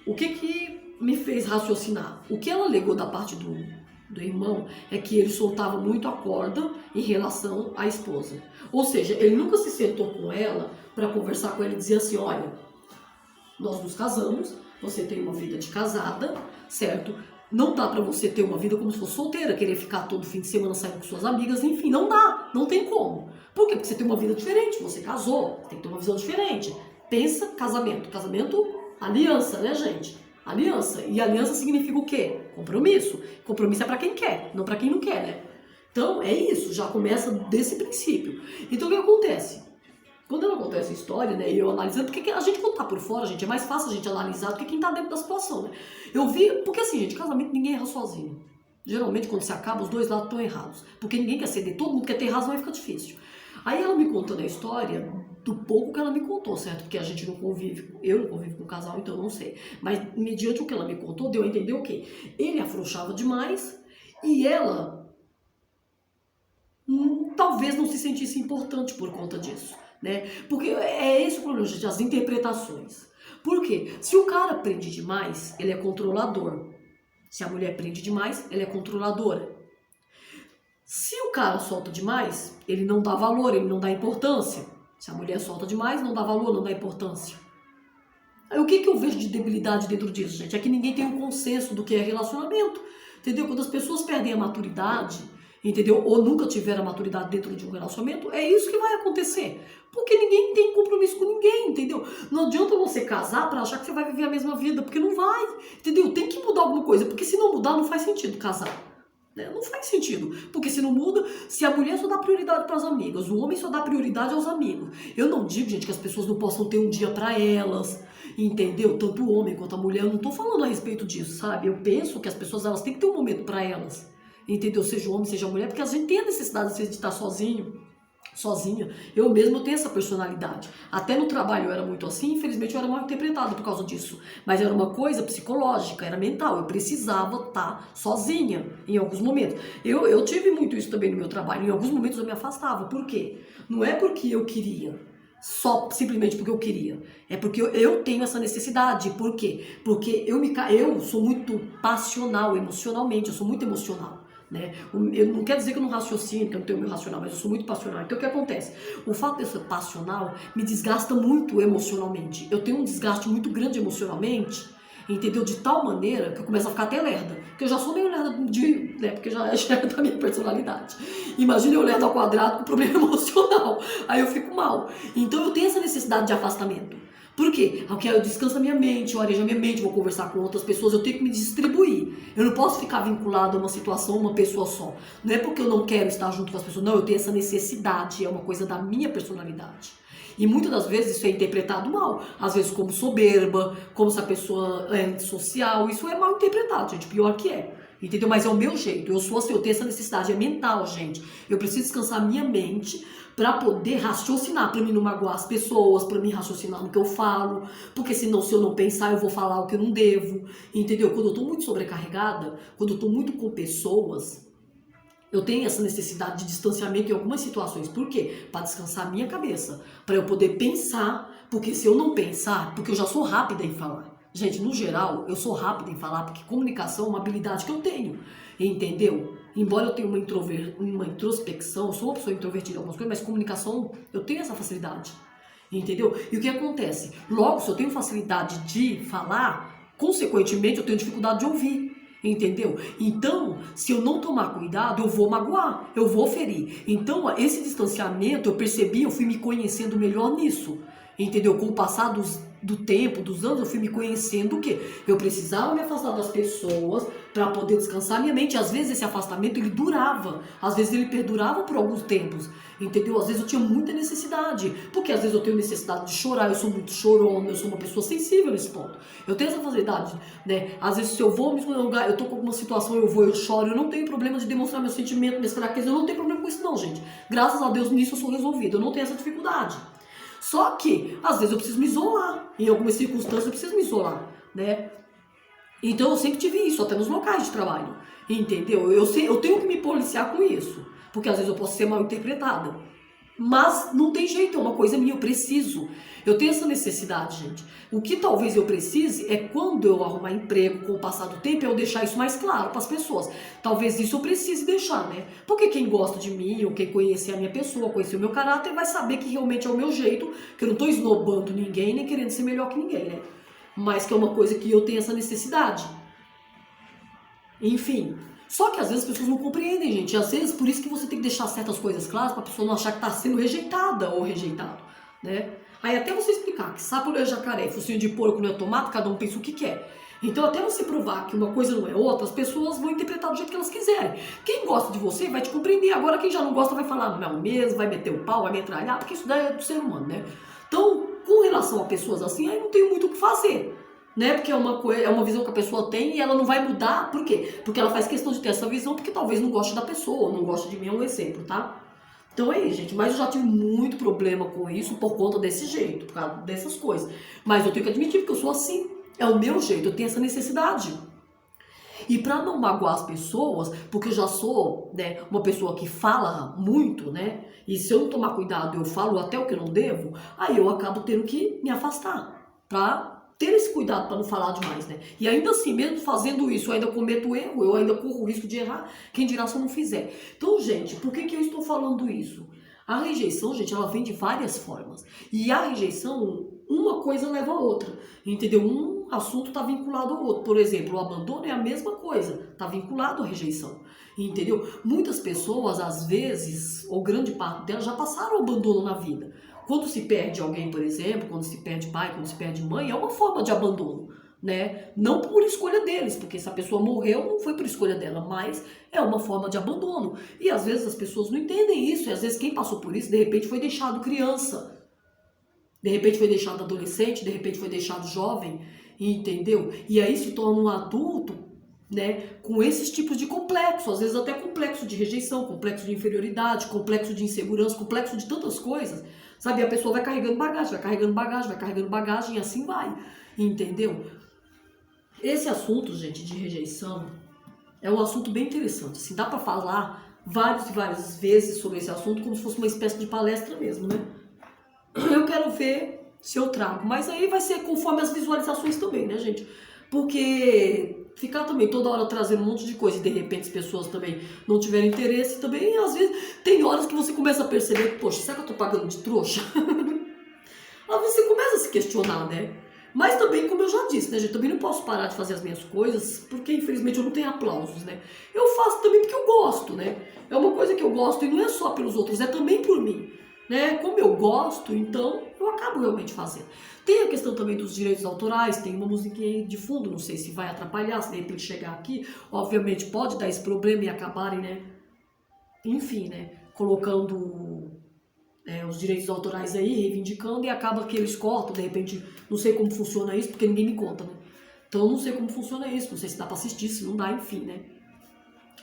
o que me fez raciocinar? O que ela alegou da parte do irmão é que ele soltava muito a corda em relação à esposa. Ou seja, ele nunca se sentou com ela para conversar com ela e dizer assim, olha, nós nos casamos, você tem uma vida de casada, certo? Não dá pra você ter uma vida como se fosse solteira, querer ficar todo fim de semana saindo com suas amigas, enfim, não dá, não tem como. Por quê? Porque você tem uma vida diferente, você casou, tem que ter uma visão diferente. Pensa casamento. Casamento, aliança, né, gente? Aliança. E aliança significa o quê? Compromisso. Compromisso é pra quem quer, não pra quem não quer, né? Então, é isso, já começa desse princípio. Então, o que acontece? Quando ela contou essa história, né, e eu analisando, porque a gente quando tá por fora, gente, é mais fácil a gente analisar do que quem tá dentro da situação, né? Eu vi, porque assim, gente, casamento ninguém erra sozinho. Geralmente quando se acaba, os dois lados estão errados. Porque ninguém quer ceder, todo mundo quer ter razão e fica difícil. Aí ela me contando a história do pouco que ela me contou, certo? Porque a gente não convive, eu não convivo com o casal, então eu não sei. Mas mediante o que ela me contou, deu a entender o quê? Ele afrouxava demais e ela talvez não se sentisse importante por conta disso. Né? Porque é esse o problema, gente, as interpretações. Por quê? Se o cara prende demais, ele é controlador. Se a mulher prende demais, ela é controladora. Se o cara solta demais, ele não dá valor, ele não dá importância. Se a mulher solta demais, não dá valor, não dá importância. Aí o que eu vejo de debilidade dentro disso, gente? É que ninguém tem um consenso do que é relacionamento. Entendeu? Quando as pessoas perdem a maturidade, entendeu? Ou nunca tiveram a maturidade dentro de um relacionamento, é isso que vai acontecer. Porque ninguém tem compromisso com ninguém, entendeu? Não adianta você casar pra achar que você vai viver a mesma vida, porque não vai, entendeu? Tem que mudar alguma coisa, porque se não mudar, não faz sentido casar. Né? Não faz sentido, porque se não muda, se a mulher só dá prioridade para as amigas, o homem só dá prioridade aos amigos. Eu não digo, gente, que as pessoas não possam ter um dia para elas, entendeu? Tanto o homem quanto a mulher, eu não tô falando a respeito disso, sabe? Eu penso que as pessoas, elas têm que ter um momento para elas. Entendeu? Seja homem, seja mulher, porque a gente tem a necessidade às vezes, de estar sozinho, sozinha. Eu mesmo tenho essa personalidade. Até no trabalho eu era muito assim, infelizmente eu era mal interpretada por causa disso. Mas era uma coisa psicológica, era mental. Eu precisava estar sozinha em alguns momentos. Eu tive muito isso também no meu trabalho. Em alguns momentos eu me afastava. Por quê? Não é porque eu queria. Só simplesmente porque eu queria. É porque eu tenho essa necessidade. Por quê? Porque eu sou muito passional emocionalmente. Eu sou muito emocional. Né? Eu não quero dizer que eu não raciocino, que eu não tenho meu racional, mas eu sou muito passional. Então o que acontece? O fato de eu ser passional me desgasta muito emocionalmente. Eu tenho um desgaste muito grande emocionalmente, entendeu? De tal maneira que eu começo a ficar até lerda. Porque eu já sou meio lerda, né? Porque já é da minha personalidade. Imagina eu lerda ao quadrado com problema emocional. Aí eu fico mal. Então eu tenho essa necessidade de afastamento. Por quê? Porque eu descanso a minha mente, eu arejo a minha mente, vou conversar com outras pessoas, eu tenho que me distribuir. Eu não posso ficar vinculado a uma situação, uma pessoa só. Não é porque eu não quero estar junto com as pessoas, não, eu tenho essa necessidade, é uma coisa da minha personalidade. E muitas das vezes isso é interpretado mal. Às vezes como soberba, como se a pessoa é antissocial, isso é mal interpretado, gente, pior que é. Entendeu? Mas é o meu jeito, eu sou assim, eu tenho essa necessidade, é mental, gente. Eu preciso descansar a minha mente para poder raciocinar, para mim não magoar as pessoas, para mim raciocinar no que eu falo, porque senão se eu não pensar eu vou falar o que eu não devo, entendeu? Quando eu tô muito sobrecarregada, quando eu tô muito com pessoas, eu tenho essa necessidade de distanciamento em algumas situações. Por quê? Para descansar a minha cabeça, para eu poder pensar, porque se eu não pensar, porque eu já sou rápida em falar. Gente, no geral, eu sou rápida em falar, porque comunicação é uma habilidade que eu tenho, entendeu? Embora eu tenha uma introspecção, eu sou uma pessoa introvertida em algumas coisas, mas comunicação, eu tenho essa facilidade, entendeu? E o que acontece? Logo, se eu tenho facilidade de falar, consequentemente eu tenho dificuldade de ouvir, entendeu? Então, se eu não tomar cuidado, eu vou magoar, eu vou ferir. Então, esse distanciamento, eu percebi, eu fui me conhecendo melhor nisso, entendeu? Com o passar do tempo, dos anos, eu fui me conhecendo o quê? Eu precisava me afastar das pessoas para poder descansar minha mente. Às vezes esse afastamento ele durava, às vezes ele perdurava por alguns tempos, entendeu? Às vezes eu tinha muita necessidade, porque às vezes eu tenho necessidade de chorar, eu sou muito chorona, eu sou uma pessoa sensível nesse ponto. Eu tenho essa facilidade, né? Às vezes se eu vou me esconder em um lugar, eu tô com alguma situação, eu choro, eu não tenho problema de demonstrar meu sentimento, minhas fraquezas, eu não tenho problema com isso não, gente. Graças a Deus nisso eu sou resolvida, eu não tenho essa dificuldade. Só que, às vezes eu preciso me isolar, em algumas circunstâncias eu preciso me isolar, né? Então eu sempre tive isso, até nos locais de trabalho, entendeu? Eu tenho que me policiar com isso, porque às vezes eu posso ser mal interpretada. Mas não tem jeito, é uma coisa minha, eu preciso. Eu tenho essa necessidade, gente. O que talvez eu precise é quando eu arrumar emprego com o passar do tempo, eu deixar isso mais claro para as pessoas. Talvez isso eu precise deixar, né? Porque quem gosta de mim, ou quem conhecer a minha pessoa, conhecer o meu caráter, vai saber que realmente é o meu jeito, que eu não tô esnobando ninguém, nem querendo ser melhor que ninguém, né? Mas que é uma coisa que eu tenho essa necessidade. Enfim. Só que às vezes as pessoas não compreendem, gente. Às vezes por isso que você tem que deixar certas coisas claras para a pessoa não achar que está sendo rejeitada ou rejeitado, né? Aí até você explicar que sapo não é jacaré, focinho de porco não é tomate, cada um pensa o que quer. Então até você provar que uma coisa não é outra, as pessoas vão interpretar do jeito que elas quiserem. Quem gosta de você vai te compreender. Agora quem já não gosta vai falar não mesmo, vai meter o pau, vai metralhar, porque isso daí é do ser humano, né? Então, com relação a pessoas assim, aí não tem muito o que fazer. Né? Porque é uma visão que a pessoa tem e ela não vai mudar. Por quê? Porque ela faz questão de ter essa visão porque talvez não goste da pessoa, não goste de mim, é um exemplo, tá? Então é isso, gente. Mas eu já tive muito problema com isso por conta desse jeito, por causa dessas coisas. Mas eu tenho que admitir que eu sou assim. É o meu jeito, eu tenho essa necessidade. E para não magoar as pessoas, porque eu já sou, né, uma pessoa que fala muito, né? E se eu não tomar cuidado, eu falo até o que eu não devo, aí eu acabo tendo que me afastar pra ter esse cuidado para não falar demais, né? E ainda assim, mesmo fazendo isso, eu ainda cometo erro, eu ainda corro o risco de errar, quem dirá se eu não fizer. Então, gente, por que eu estou falando isso? A rejeição, gente, ela vem de várias formas. E a rejeição, uma coisa leva a outra, entendeu? Um assunto está vinculado ao outro. Por exemplo, o abandono é a mesma coisa, está vinculado à rejeição, entendeu? Muitas pessoas, às vezes, ou grande parte delas, já passaram o abandono na vida. Quando se perde alguém, por exemplo, quando se perde pai, quando se perde mãe, é uma forma de abandono, né? Não por escolha deles, porque se a pessoa morreu, não foi por escolha dela, mas é uma forma de abandono. E às vezes as pessoas não entendem isso, e às vezes quem passou por isso, de repente foi deixado criança, de repente foi deixado adolescente, de repente foi deixado jovem, entendeu? E aí se torna um adulto, né, com esses tipos de complexo, às vezes até complexo de rejeição, complexo de inferioridade, complexo de insegurança, complexo de tantas coisas, sabe? A pessoa vai carregando bagagem, vai carregando bagagem, vai carregando bagagem e assim vai, entendeu? Esse assunto, gente, de rejeição é um assunto bem interessante, assim, dá pra falar várias e várias vezes sobre esse assunto como se fosse uma espécie de palestra mesmo, né? Eu quero ver se eu trago, mas aí vai ser conforme as visualizações também, né, gente? Porque ficar também toda hora trazendo um monte de coisa e de repente as pessoas também não tiverem interesse também, às vezes tem horas que você começa a perceber que, poxa, será que eu tô pagando de trouxa? Às vezes você começa a se questionar, né? Mas também, como eu já disse, né, gente, também não posso parar de fazer as minhas coisas, porque infelizmente eu não tenho aplausos, né? Eu faço também porque eu gosto, né? É uma coisa que eu gosto e não é só pelos outros, é também por mim, né? Como eu gosto, então eu acabo realmente fazendo. Tem a questão também dos direitos autorais, tem uma musiquinha de fundo, não sei se vai atrapalhar, se de repente chegar aqui, obviamente pode dar esse problema e acabarem, né? Enfim, né? Colocando os direitos autorais aí, reivindicando, e acaba que eles cortam, de repente, não sei como funciona isso, porque ninguém me conta, né? Então eu não sei como funciona isso, não sei se dá pra assistir, se não dá, enfim, né?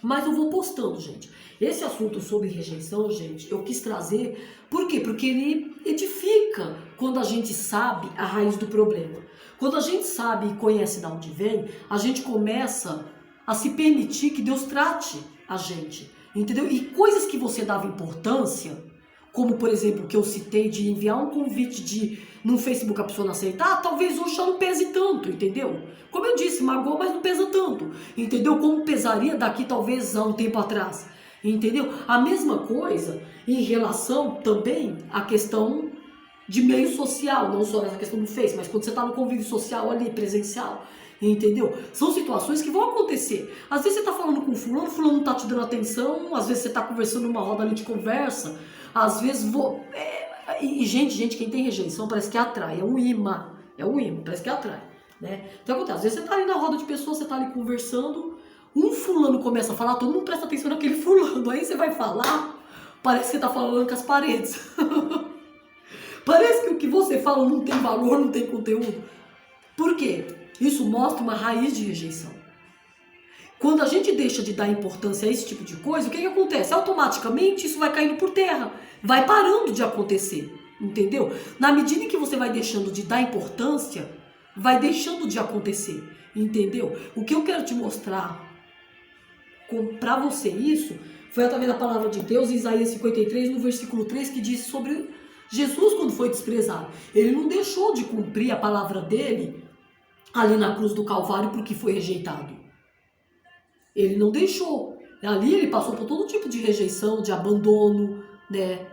Mas eu vou postando, gente. Esse assunto sobre rejeição, gente, eu quis trazer, por quê? Porque ele edifica quando a gente sabe a raiz do problema. Quando a gente sabe e conhece de onde vem, a gente começa a se permitir que Deus trate a gente, entendeu? E coisas que você dava importância, como por exemplo, que eu citei de enviar um convite no Facebook a pessoa não aceitar, talvez hoje já não pese tanto, entendeu? Como eu disse, magoou, mas não pesa tanto, entendeu? Como pesaria daqui talvez há um tempo atrás, entendeu? A mesma coisa em relação também à questão de meio social, não só nessa questão do Face, mas quando você está no convívio social ali, presencial, entendeu? São situações que vão acontecer. Às vezes você está falando com fulano não está te dando atenção, às vezes você está conversando numa roda ali de conversa, às vezes... E gente, quem tem rejeição parece que atrai, é um imã. É o ímã, parece que atrai, né? Então acontece, às vezes você tá ali na roda de pessoas, você tá ali conversando, um fulano começa a falar, todo mundo presta atenção naquele fulano, aí você vai falar, parece que você tá falando com as paredes. Parece que o que você fala não tem valor, não tem conteúdo. Por quê? Isso mostra uma raiz de rejeição. Quando a gente deixa de dar importância a esse tipo de coisa, o que acontece? Automaticamente isso vai caindo por terra, vai parando de acontecer, entendeu? Na medida em que você vai deixando de dar importância, vai deixando de acontecer, entendeu? O que eu quero te mostrar para você isso foi através da palavra de Deus, em Isaías 53, no versículo 3, que diz sobre Jesus quando foi desprezado. Ele não deixou de cumprir a palavra dele ali na cruz do Calvário porque foi rejeitado. Ele não deixou. Ali ele passou por todo tipo de rejeição, de abandono, né?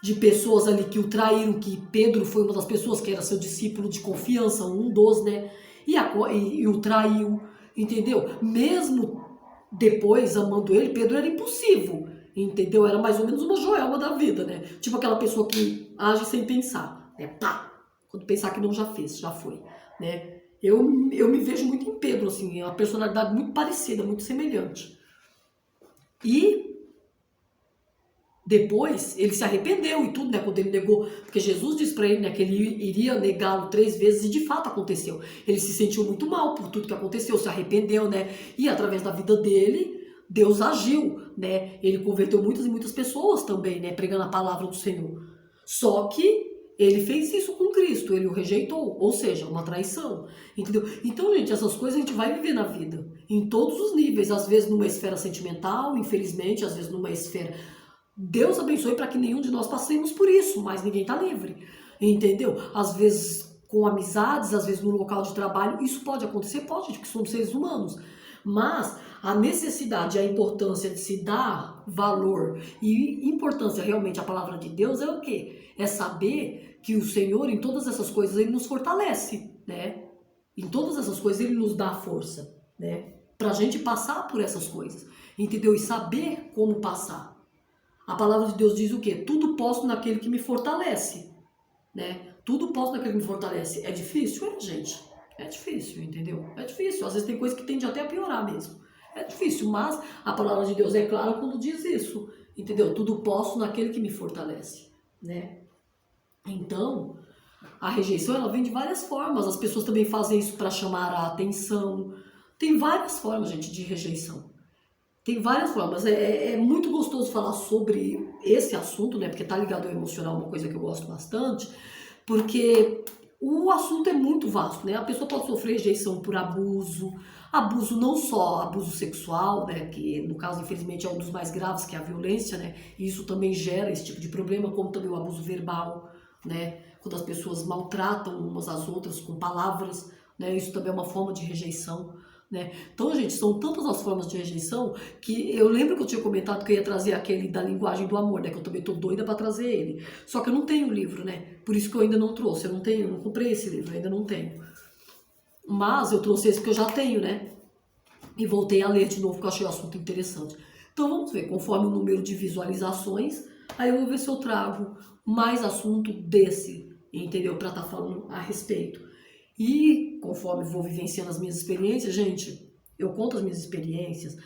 De pessoas ali que o traíram, que Pedro foi uma das pessoas que era seu discípulo de confiança, um dos, né? E o traiu, entendeu? Mesmo depois, amando ele, Pedro era impulsivo, entendeu? Era mais ou menos uma Joelma da vida, né? Tipo aquela pessoa que age sem pensar, né? Pá! Quando pensar que não já fez, já foi, né? Eu me vejo muito em Pedro, assim, é uma personalidade muito parecida, muito semelhante. E depois ele se arrependeu e tudo, né? Quando ele negou, porque Jesus disse para ele, né, que ele iria negá-lo 3 vezes e de fato aconteceu. Ele se sentiu muito mal por tudo que aconteceu, se arrependeu, né? E através da vida dele, Deus agiu, né? Ele converteu muitas e muitas pessoas também, né? Pregando a palavra do Senhor. Só que ele fez isso com Cristo, ele o rejeitou, ou seja, uma traição, entendeu? Então, gente, essas coisas a gente vai viver na vida, em todos os níveis, às vezes numa esfera sentimental, infelizmente, às vezes numa esfera... Deus abençoe para que nenhum de nós passemos por isso, mas ninguém está livre, entendeu? Às vezes com amizades, às vezes no local de trabalho, isso pode acontecer, pode, porque somos seres humanos, mas a necessidade, a importância de se dar valor e importância realmente à palavra de Deus é o quê? É saber que o Senhor, em todas essas coisas, Ele nos fortalece, né? Em todas essas coisas, Ele nos dá força, né? Pra gente passar por essas coisas, entendeu? E saber como passar. A palavra de Deus diz o quê? Tudo posso naquele que me fortalece, né? Tudo posso naquele que me fortalece. É difícil? É, gente. É difícil, entendeu? É difícil. Às vezes tem coisa que tende até a piorar mesmo. É difícil, mas a palavra de Deus é clara quando diz isso, entendeu? Tudo posso naquele que me fortalece, né? Então, a rejeição ela vem de várias formas. As pessoas também fazem isso para chamar a atenção. Tem várias formas, gente, de rejeição. Tem várias formas. É muito gostoso falar sobre esse assunto, né? Porque tá ligado ao emocional, uma coisa que eu gosto bastante. Porque o assunto é muito vasto, né? A pessoa pode sofrer rejeição por abuso. Abuso não só abuso sexual, né? Que no caso, infelizmente, é um dos mais graves, que é a violência, né? E isso também gera esse tipo de problema, como também o abuso verbal, né? Quando as pessoas maltratam umas às outras com palavras, né? Isso também é uma forma de rejeição, né? Então, gente, são tantas as formas de rejeição que eu lembro que eu tinha comentado que eu ia trazer aquele da linguagem do amor, né? Que eu também tô doida para trazer ele. Só que eu não tenho o livro, né? Por isso que eu ainda não trouxe. Eu não comprei esse livro, eu ainda não tenho. Mas eu trouxe esse que eu já tenho, né? E voltei a ler de novo, porque eu achei o assunto interessante. Então vamos ver, conforme o número de visualizações, aí eu vou ver se eu trago mais assunto desse, entendeu? Para estar falando a respeito. E conforme vou vivenciando as minhas experiências, gente, eu conto as minhas experiências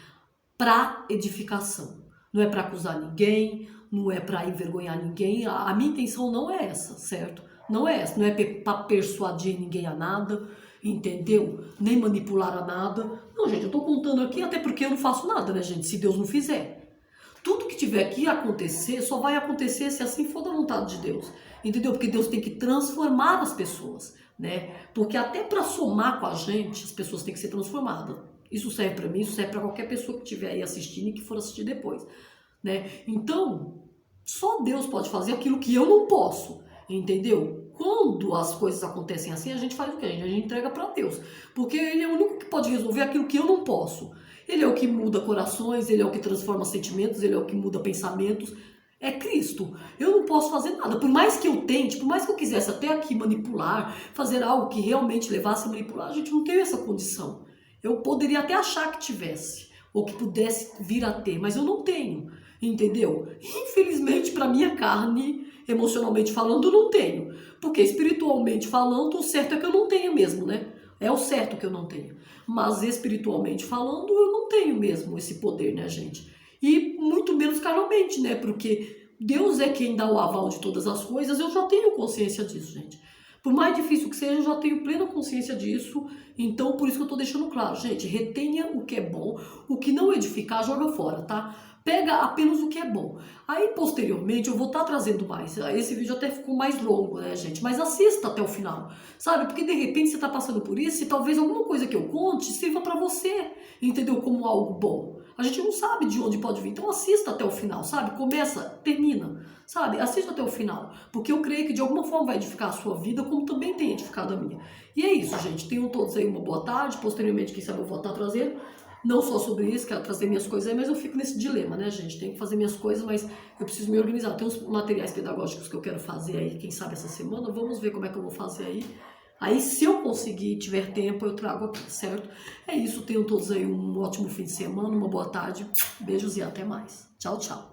para edificação. Não é para acusar ninguém, não é para envergonhar ninguém. A minha intenção não é essa, certo? Não é essa, não é para persuadir ninguém a nada, entendeu? Nem manipular a nada. Não, gente, eu tô contando aqui até porque eu não faço nada, né, gente? Se Deus não fizer. Tudo que tiver que acontecer só vai acontecer se assim for da vontade de Deus, entendeu? Porque Deus tem que transformar as pessoas, né? Porque até para somar com a gente, as pessoas têm que ser transformadas. Isso serve para mim, isso serve para qualquer pessoa que estiver aí assistindo e que for assistir depois, né? Então, só Deus pode fazer aquilo que eu não posso, entendeu? Quando as coisas acontecem assim, a gente faz o quê? A gente entrega para Deus, porque Ele é o único que pode resolver aquilo que eu não posso. Ele é o que muda corações, Ele é o que transforma sentimentos, Ele é o que muda pensamentos. É Cristo. Eu não posso fazer nada. Por mais que eu tente, por mais que eu quisesse até aqui manipular, fazer algo que realmente levasse a manipular, a gente não tem essa condição. Eu poderia até achar que tivesse, ou que pudesse vir a ter, mas eu não tenho, entendeu? Infelizmente, para minha carne, emocionalmente falando, eu não tenho, porque espiritualmente falando, o certo é que eu não tenha mesmo, né? É o certo que eu não tenho, mas espiritualmente falando, eu não tenho mesmo esse poder, né, gente? E muito menos carnalmente, né? Porque Deus é quem dá o aval de todas as coisas, eu já tenho consciência disso, gente. Por mais difícil que seja, eu já tenho plena consciência disso. Então, por isso que eu tô deixando claro, gente, retenha o que é bom, o que não edificar, joga fora, tá? Pega apenas o que é bom. Aí, posteriormente, eu vou estar trazendo mais. Esse vídeo até ficou mais longo, né, gente? Mas assista até o final, sabe? Porque, de repente, você tá passando por isso e talvez alguma coisa que eu conte sirva pra você, entendeu? Como algo bom. A gente não sabe de onde pode vir. Então, assista até o final, sabe? Começa, termina, sabe? Assista até o final. Porque eu creio que, de alguma forma, vai edificar a sua vida, como também tem edificado a minha. E é isso, gente. Tenham todos aí uma boa tarde. Posteriormente, quem sabe eu vou estar trazendo não só sobre isso, quero trazer minhas coisas aí, mas eu fico nesse dilema, né, gente? Tenho que fazer minhas coisas, mas eu preciso me organizar. Tem uns materiais pedagógicos que eu quero fazer aí, quem sabe essa semana. Vamos ver como é que eu vou fazer aí. Aí, se eu conseguir, tiver tempo, eu trago aqui, certo? É isso. Tenham todos aí um ótimo fim de semana, uma boa tarde. Beijos e até mais. Tchau, tchau.